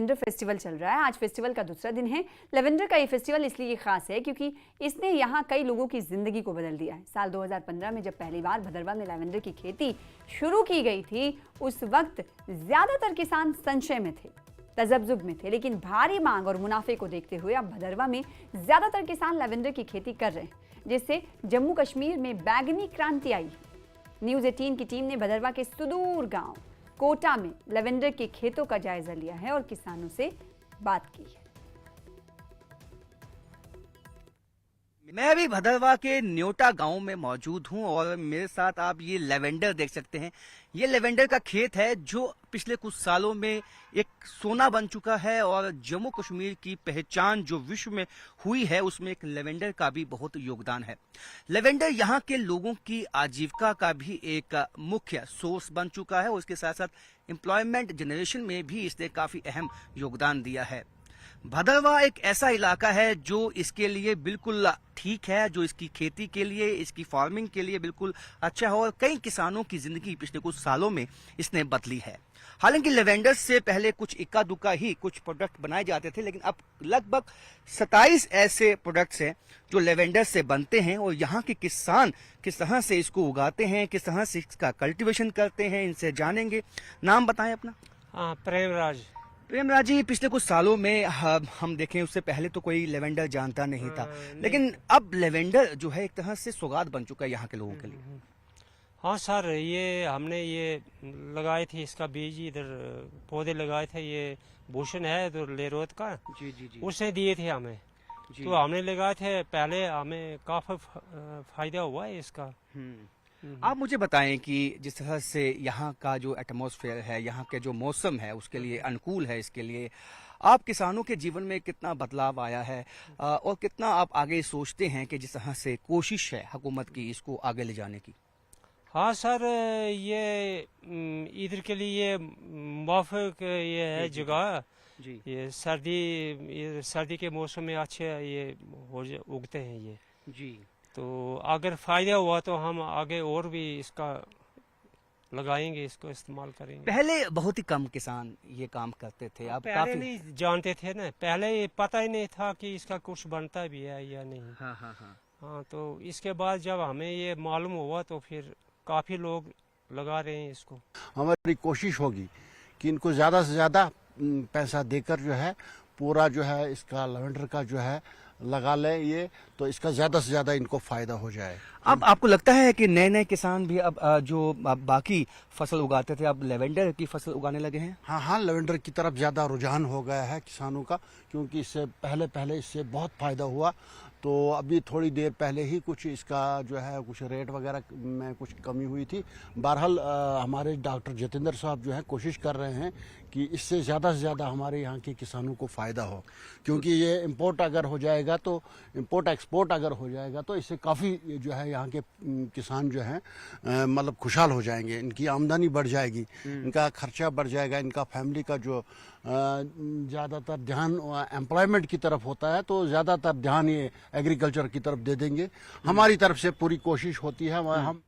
Lavender festival चल रहा है। आज फेस्टिवल का दूसरा दिन है। लेवेंडर का ये फेस्टिवल इसलिए खास है क्योंकि इसने यहाँ कई लोगों की जिंदगी को बदल दिया है। साल 2015 में जब पहली बार भदरवा में लेवेंडर की खेती शुरू की गई थी, उस वक्त ज्यादातर किसान संशय में थे, तजब्जुब में थे, लेकिन भारी मांग और मुनाफे को देखते हुए अब भदरवा में ज्यादातर किसान लेवेंडर की खेती कर रहे हैं, जिससे जम्मू कश्मीर में बैगनी क्रांति आई है। न्यूज़ 18 की टीम ने भदरवा के सुदूर गांव कोटा में लेवेंडर के खेतों का जायजा लिया है और किसानों से बात की है। मैं अभी भदरवा के न्योटा गांव में मौजूद हूं और मेरे साथ आप ये लेवेंडर देख सकते हैं। ये लेवेंडर का खेत है जो पिछले कुछ सालों में एक सोना बन चुका है और जम्मू कश्मीर की पहचान जो विश्व में हुई है उसमें एक लेवेंडर का भी बहुत योगदान है। लेवेंडर यहाँ के लोगों की आजीविका का भी एक मुख्य सोर्स बन चुका है और उसके साथ साथ एम्प्लॉयमेंट जनरेशन में भी इसने काफी अहम योगदान दिया है। भदरवा एक ऐसा इलाका है जो इसके लिए बिल्कुल ठीक है, जो इसकी खेती के लिए, इसकी फार्मिंग के लिए बिल्कुल अच्छा है और कई किसानों की जिंदगी पिछले कुछ सालों में इसने बदली है। हालांकि लेवेंडर से पहले कुछ इक्का दुक्का ही कुछ प्रोडक्ट बनाए जाते थे, लेकिन अब लगभग 27 ऐसे प्रोडक्ट्स हैं जो लेवेंडर से बनते हैं और यहाँ के किसान किस तरह से इसको उगाते हैं, किस तरह से इसका कल्टीवेशन करते हैं, इनसे जानेंगे। नाम बताएं अपना। प्रेमराज जी, पिछले कुछ सालों में हम देखें उससे पहले तो कोई लेवेंडर जानता नहीं था, लेकिन अब लेवेंडर जो है एक तरह से सौगात बन चुका है यहाँ के लोगों के लिए। हाँ सर, ये हमने ये लगाए थे, इसका बीज इधर पौधे लगाए थे। ये भूषण है तो लेरोत का, जी जी जी, उसने दिए थे हमें, तो हमने लगाए थे। पहले हमें काफी फायदा हुआ है इसका। आप मुझे बताएं कि जिस तरह से यहाँ का जो एटमॉस्फेयर है, यहाँ के जो मौसम है उसके लिए अनुकूल है, इसके लिए आप किसानों के जीवन में कितना बदलाव आया है और कितना आप आगे सोचते हैं कि जिस तरह से कोशिश है हुकूमत की इसको आगे ले जाने की। हाँ सर, ये इधर के लिए मुआफिक ये है जगह जी। ये सर्दी के मौसम में अच्छे ये उगते हैं ये जी। तो अगर फायदा हुआ तो हम आगे और भी इसका लगाएंगे, इसको इस्तेमाल करेंगे। पहले बहुत ही कम किसान ये काम करते थे, अब पहले काफी नहीं जानते थे ना, पहले ये पता ही नहीं था कि इसका कुछ बनता भी है या नहीं। हाँ हाँ हाँ। हाँ, तो इसके बाद जब हमें ये मालूम हुआ तो फिर काफी लोग लगा रहे हैं इसको। हमारी कोशिश होगी कि इनको ज्यादा से ज्यादा पैसा देकर जो है पूरा जो है इसका लेवेंडर का जो है लगा ले, ये तो इसका ज्यादा से ज्यादा इनको फायदा हो जाए। अब आपको लगता है कि नए नए किसान भी अब जो बाकी फसल उगाते थे अब लेवेंडर की फसल उगाने लगे हैं? हाँ हाँ, लेवेंडर की तरफ ज्यादा रुझान हो गया है किसानों का, क्योंकि इससे पहले इससे बहुत फायदा हुआ। तो अभी थोड़ी देर पहले ही कुछ इसका जो है कुछ रेट वगैरह में कुछ कमी हुई थी। बहरहाल हमारे डॉक्टर जितेंद्र साहब जो है कोशिश कर रहे हैं कि इससे ज़्यादा से ज़्यादा हमारे यहाँ के किसानों को फ़ायदा हो, क्योंकि ये इम्पोर्ट अगर हो जाएगा तो इम्पोर्ट एक्सपोर्ट अगर हो जाएगा तो इससे काफ़ी जो है यहाँ के किसान जो हैं मतलब खुशहाल हो जाएंगे, इनकी आमदनी बढ़ जाएगी, इनका खर्चा बढ़ जाएगा, इनका फैमिली का जो ज़्यादातर ध्यान एम्प्लॉयमेंट की तरफ होता है तो ज़्यादातर ध्यान ये एग्रीकल्चर की तरफ दे देंगे। हमारी तरफ से पूरी कोशिश होती है। हम